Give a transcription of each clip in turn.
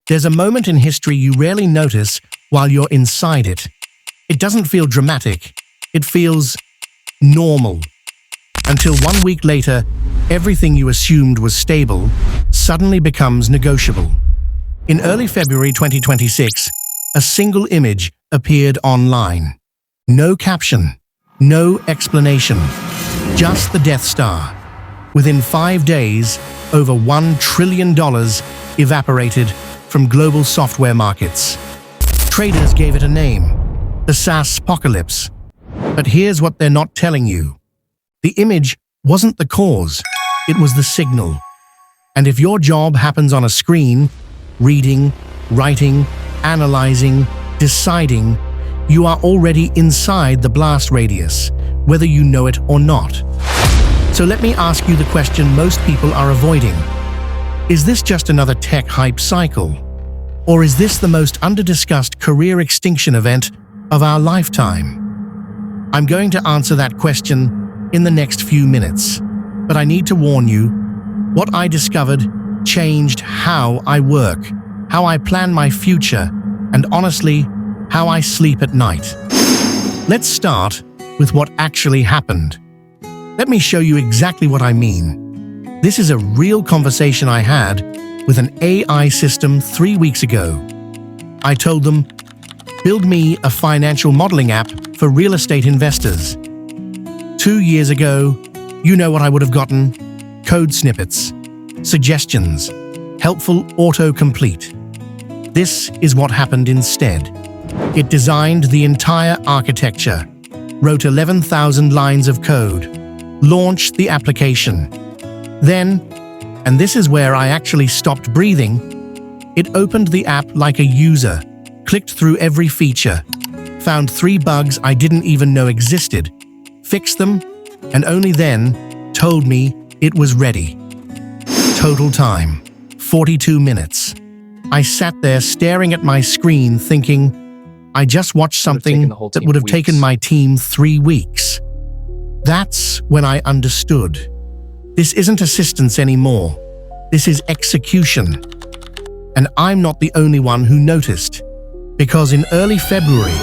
There's a moment in history you rarely notice while you're inside it. It doesn't feel dramatic. It feels normal. Until 1 week later, everything you assumed was stable suddenly becomes negotiable. In early February 2026, a single image appeared online. No caption, no explanation, just the Death Star. Within 5 days, over $1 trillion evaporated from global software markets. Traders gave it a name, the SaaSpocalypse. But here's what they're not telling you. The image wasn't the cause, it was the signal. And if your job happens on a screen, reading, writing, analyzing, deciding, you are already inside the blast radius, whether you know it or not. So let me ask you the question most people are avoiding. Is this just another tech hype cycle? Or is this the most under-discussed career extinction event of our lifetime? I'm going to answer that question in the next few minutes. But I need to warn you, what I discovered changed how I work, how I plan my future, and honestly, how I sleep at night. Let's start with what actually happened. Let me show you exactly what I mean. This is a real conversation I had with an AI system 3 weeks ago. I told them, build me a financial modeling app for real estate investors. 2 years ago, you know what I would have gotten? Code snippets, suggestions, helpful autocomplete. This is what happened instead. It designed the entire architecture, wrote 11,000 lines of code, launched the application. Then, and this is where I actually stopped breathing, it opened the app like a user, clicked through every feature, found 3 bugs I didn't even know existed, fixed them, and only then told me it was ready. Total time, 42 minutes. I sat there staring at my screen thinking, I just watched something that would have taken my team 3 weeks. That's when I understood. This isn't assistance anymore. This is execution. And I'm not the only one who noticed. Because in early February,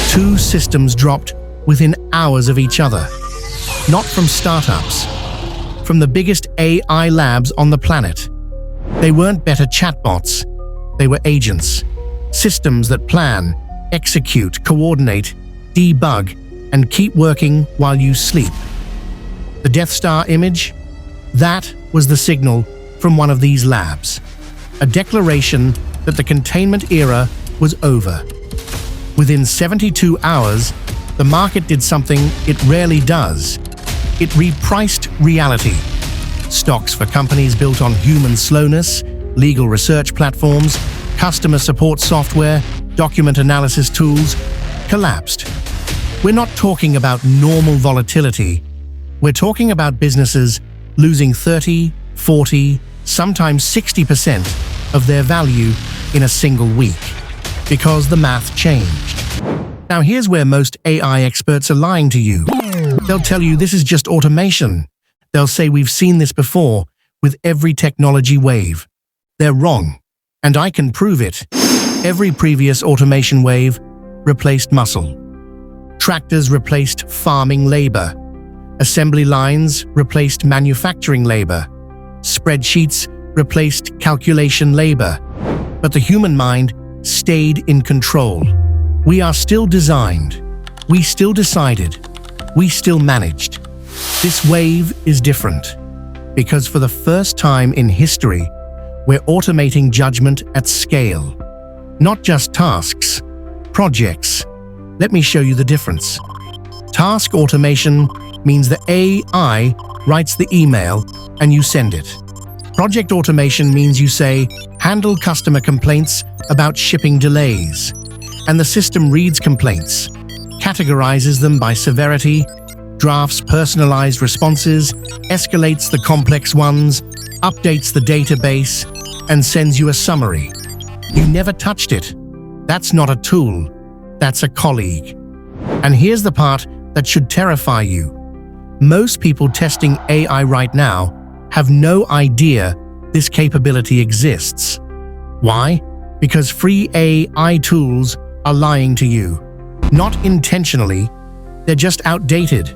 2 systems dropped within hours of each other. Not from startups, from the biggest AI labs on the planet. They weren't better chatbots. They were agents. Systems that plan, execute, coordinate, debug, and keep working while you sleep. The Death Star image? That was the signal from one of these labs. A declaration that the containment era was over. Within 72 hours, the market did something it rarely does. It repriced reality. Stocks for companies built on human slowness, legal research platforms, customer support software, document analysis tools, collapsed. We're not talking about normal volatility. We're talking about businesses losing 30, 40, sometimes 60% of their value in a single week because the math changed. Now here's where most AI experts are lying to you. They'll tell you this is just automation. They'll say we've seen this before with every technology wave. They're wrong, and I can prove it. Every previous automation wave replaced muscle. Tractors replaced farming labor. Assembly lines replaced manufacturing labor. Spreadsheets replaced calculation labor. But the human mind stayed in control. We are still designed. We still decided. We still managed. This wave is different because for the first time in history, we're automating judgment at scale. Not just tasks, projects. Let me show you the difference. Task automation means the AI writes the email and you send it. Project automation means you say, handle customer complaints about shipping delays. And the system reads complaints, categorizes them by severity, drafts personalized responses, escalates the complex ones, updates the database, and sends you a summary. You never touched it. That's not a tool. That's a colleague. And here's the part that should terrify you. Most people testing AI right now have no idea this capability exists. Why? Because free AI tools are lying to you. Not intentionally, they're just outdated.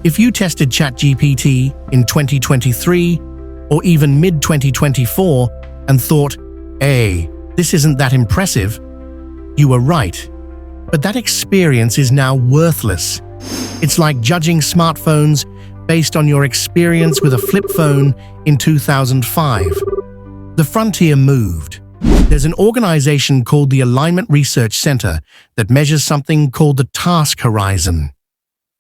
If you tested ChatGPT in 2023 or even mid-2024 and thought, "Hey, this isn't that impressive," you were right. But that experience is now worthless. It's like judging smartphones based on your experience with a flip phone in 2005. The frontier moved. There's an organization called the Alignment Research Center that measures something called the task horizon.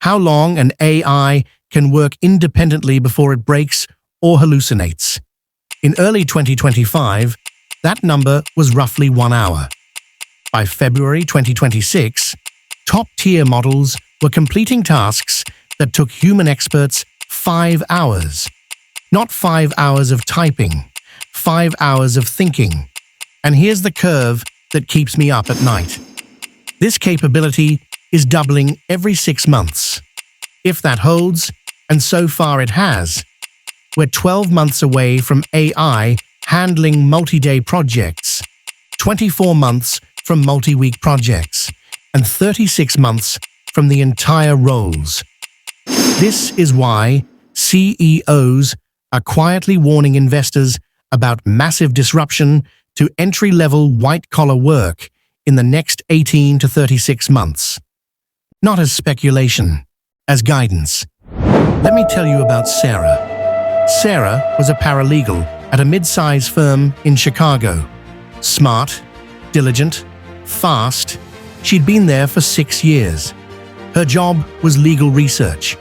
How long an AI can work independently before it breaks or hallucinates. In early 2025, that number was roughly 1 hour. By February 2026, top-tier models were completing tasks that took human experts 5 hours. Not 5 hours of typing, 5 hours of thinking. And here's the curve that keeps me up at night. This capability is doubling every 6 months. If that holds, and so far it has, we're 12 months away from AI handling multi-day projects, 24 months from multi-week projects, and 36 months from the entire roles. This is why CEOs are quietly warning investors about massive disruption to entry-level white-collar work in the next 18 to 36 months. Not as speculation, as guidance. Let me tell you about Sarah. Sarah was a paralegal at a mid-size firm in Chicago. Smart, diligent, fast. She'd been there for 6 years. Her job was legal research,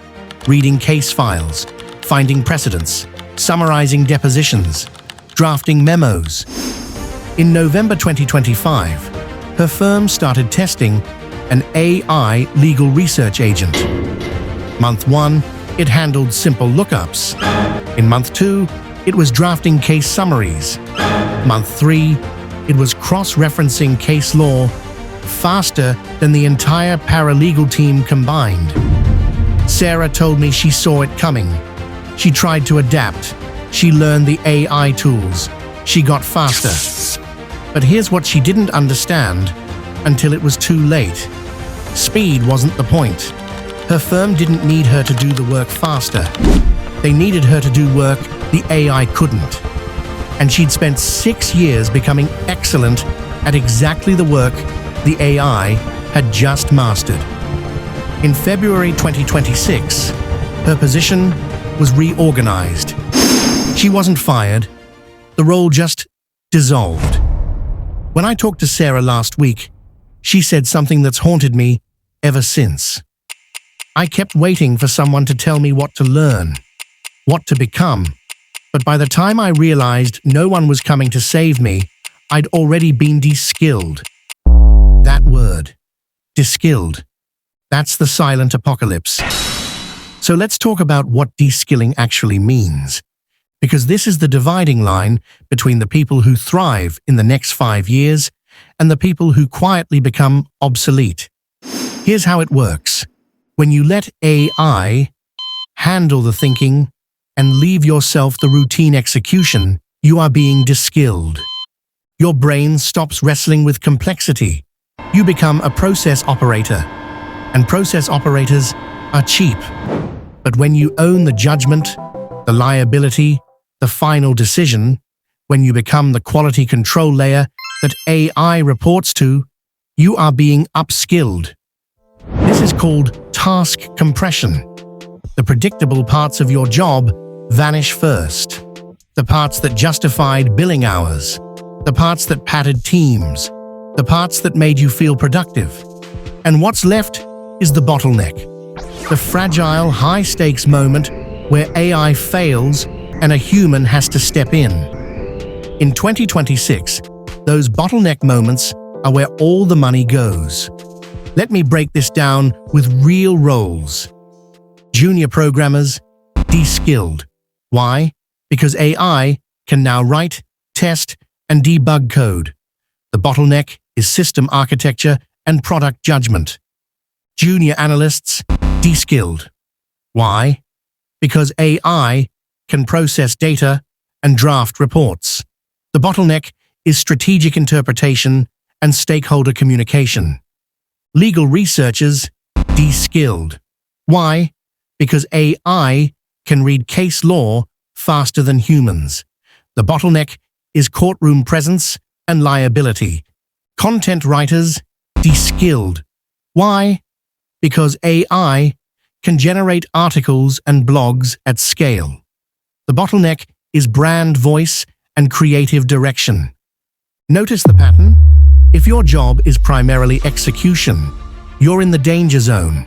reading case files, finding precedents, summarizing depositions, drafting memos. In November 2025, her firm started testing an AI legal research agent. Month 1, it handled simple lookups. In month 2, it was drafting case summaries. Month 3, it was cross-referencing case law faster than the entire paralegal team combined. Sarah told me she saw it coming. She tried to adapt. She learned the AI tools. She got faster. But here's what she didn't understand until it was too late. Speed wasn't the point. Her firm didn't need her to do the work faster. They needed her to do work the AI couldn't. And she'd spent 6 years becoming excellent at exactly the work the AI had just mastered. In February 2026, her position was reorganized. She wasn't fired. The role just dissolved. When I talked to Sarah last week, she said something that's haunted me ever since. I kept waiting for someone to tell me what to learn, what to become. But by the time I realized no one was coming to save me, I'd already been de-skilled. That word, de-skilled, that's the silent apocalypse. So let's talk about what de-skilling actually means. Because this is the dividing line between the people who thrive in the next 5 years and the people who quietly become obsolete. Here's how it works. When you let AI handle the thinking and leave yourself the routine execution, you are being de-skilled. Your brain stops wrestling with complexity. You become a process operator, and process operators are cheap. But when you own the judgment, the liability, the final decision, when you become the quality control layer that AI reports to, you are being upskilled. This is called task compression. The predictable parts of your job vanish first. The parts that justified billing hours. The parts that padded teams. The parts that made you feel productive. And what's left is the bottleneck. The fragile, high-stakes moment where AI fails and a human has to step in. In 2026, those bottleneck moments are where all the money goes. Let me break this down with real roles. Junior programmers, de-skilled. Why? Because AI can now write, test, and debug code. The bottleneck is system architecture and product judgment. Junior analysts, de-skilled. Why? Because AI can process data and draft reports. The bottleneck is strategic interpretation and stakeholder communication. Legal researchers, de-skilled. Why? Because AI can read case law faster than humans. The bottleneck is courtroom presence and liability. Content writers, de-skilled. Why? Because AI can generate articles and blogs at scale. The bottleneck is brand voice and creative direction. Notice the pattern? If your job is primarily execution, you're in the danger zone.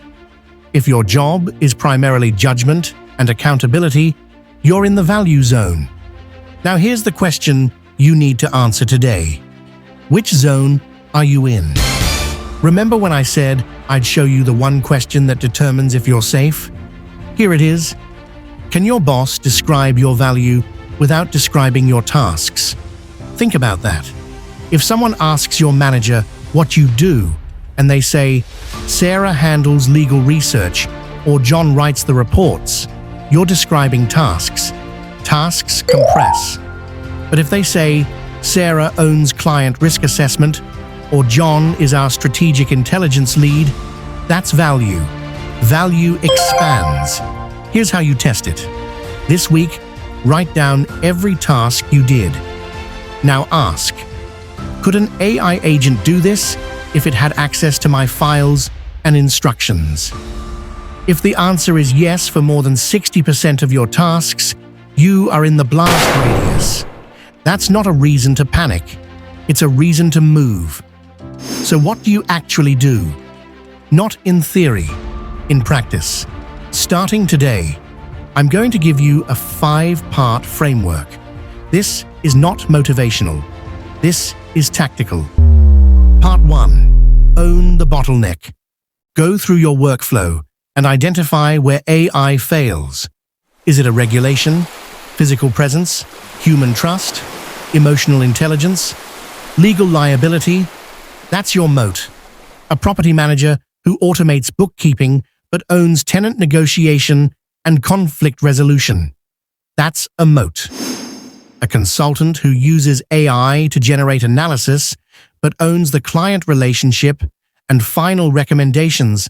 If your job is primarily judgment and accountability, you're in the value zone. Now here's the question you need to answer today. Which zone are you in? Remember when I said I'd show you the one question that determines if you're safe? Here it is. Can your boss describe your value without describing your tasks? Think about that. If someone asks your manager what you do, and they say, Sarah handles legal research, or John writes the reports, you're describing tasks. Tasks compress. But if they say, Sarah owns client risk assessment, or John is our strategic intelligence lead, that's value. Value expands. Here's how you test it. This week, write down every task you did. Now ask, could an AI agent do this if it had access to my files and instructions? If the answer is yes for more than 60% of your tasks, you are in the blast radius. That's not a reason to panic. It's a reason to move. So what do you actually do? Not in theory, in practice. Starting today, I'm going to give you a 5-part framework. This is not motivational. This is tactical. Part 1. Own the bottleneck. Go through your workflow and identify where AI fails. Is it a regulation, physical presence, human trust, emotional intelligence, legal liability? That's your moat. A property manager who automates bookkeeping but owns tenant negotiation and conflict resolution. That's a moat. A consultant who uses AI to generate analysis but owns the client relationship and final recommendations.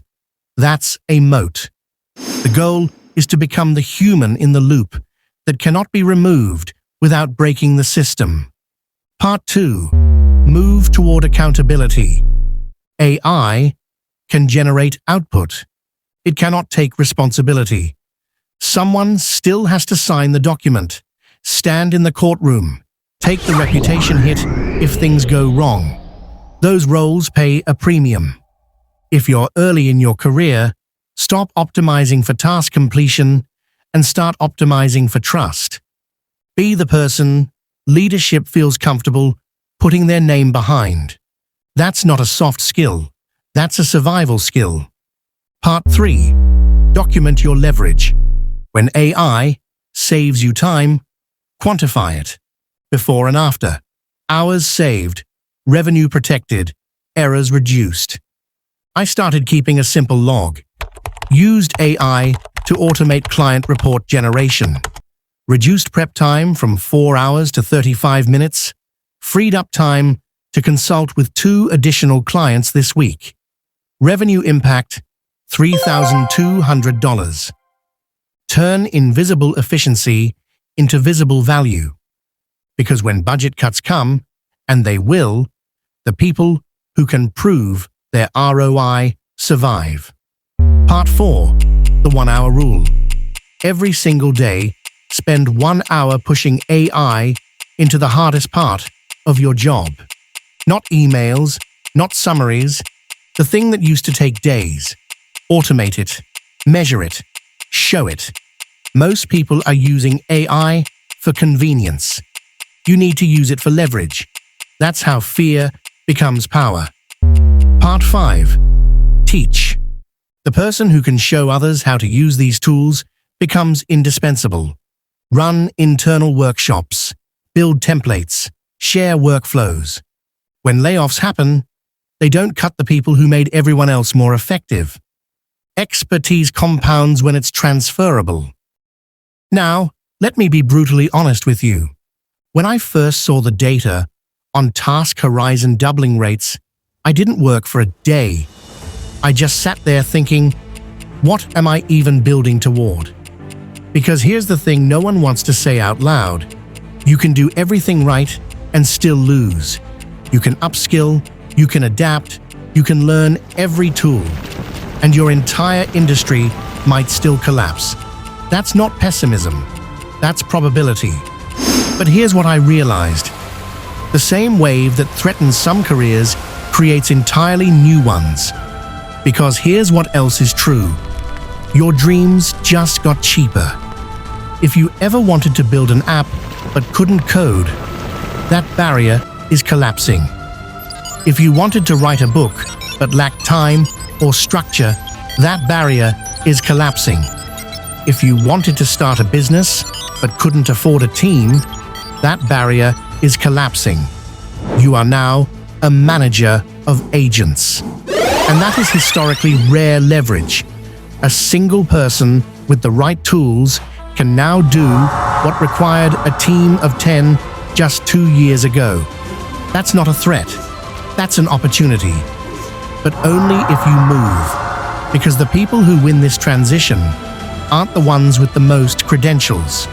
That's a moat. The goal is to become the human in the loop that cannot be removed without breaking the system. Part 2. Move toward accountability. AI can generate output. It cannot take responsibility. Someone still has to sign the document, stand in the courtroom, take the reputation hit if things go wrong. Those roles pay a premium. If you're early in your career, stop optimizing for task completion and start optimizing for trust. Be the person leadership feels comfortable putting their name behind. That's not a soft skill. That's a survival skill. Part 3. Document your leverage. When AI saves you time, quantify it. Before and after. Hours saved. Revenue protected. Errors reduced. I started keeping a simple log. Used AI to automate client report generation. Reduced prep time from 4 hours to 35 minutes. Freed up time to consult with 2 additional clients this week. Revenue impact, $3,200. Turn invisible efficiency into visible value. Because when budget cuts come, and they will, the people who can prove their ROI survive. Part 4. The 1-hour rule. Every single day, spend 1 hour pushing AI into the hardest part of your job. Not emails, not summaries, the thing that used to take days. Automate it, measure it, show it. Most people are using AI for convenience. You need to use it for leverage. That's how fear becomes power. Part 5. Teach. The person who can show others how to use these tools becomes indispensable. Run internal workshops, build templates, share workflows. When layoffs happen, they don't cut the people who made everyone else more effective. Expertise compounds when it's transferable. Now, let me be brutally honest with you. When I first saw the data on task horizon doubling rates, I didn't work for a day. I just sat there thinking, what am I even building toward? Because here's the thing no one wants to say out loud. You can do everything right and still lose. You can upskill, you can adapt, you can learn every tool, and your entire industry might still collapse. That's not pessimism, that's probability. But here's what I realized. The same wave that threatens some careers creates entirely new ones. Because here's what else is true. Your dreams just got cheaper. If you ever wanted to build an app but couldn't code, that barrier is collapsing. If you wanted to write a book but lacked time or structure, that barrier is collapsing. If you wanted to start a business but couldn't afford a team, that barrier is collapsing. You are now a manager of agents. And that is historically rare leverage. A single person with the right tools can now do what required a team of 10 just 2 years ago. That's not a threat. That's an opportunity. But only if you move. Because the people who win this transition aren't the ones with the most credentials.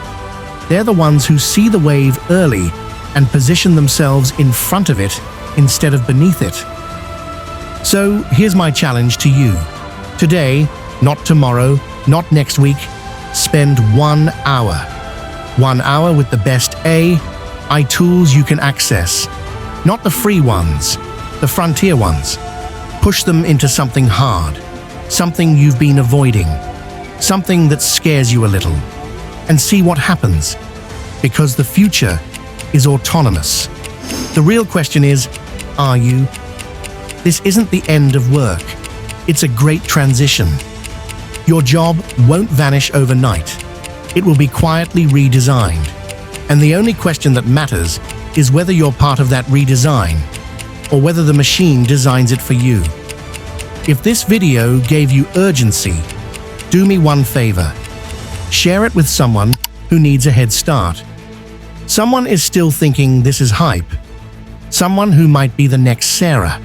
They're the ones who see the wave early and position themselves in front of it instead of beneath it. So here's my challenge to you. Today, not tomorrow, not next week, spend 1 hour. 1 hour with the best AI tools you can access. Not the free ones, the frontier ones. Push them into something hard, something you've been avoiding, something that scares you a little, and see what happens. Because the future is autonomous. The real question is, are you? This isn't the end of work. It's a great transition. Your job won't vanish overnight. It will be quietly redesigned. And the only question that matters is whether you're part of that redesign or whether the machine designs it for you. If this video gave you urgency, do me one favor. Share it with someone who needs a head start. Someone is still thinking this is hype. Someone who might be the next Sarah.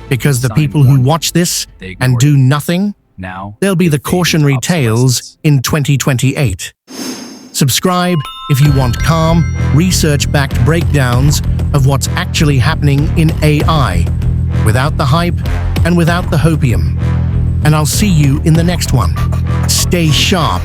Because the people who watch this and do nothing, they'll be the cautionary tales in 2028. Subscribe if you want calm, research-backed breakdowns of what's actually happening in AI, without the hype and without the hopium. And I'll see you in the next one. Stay sharp.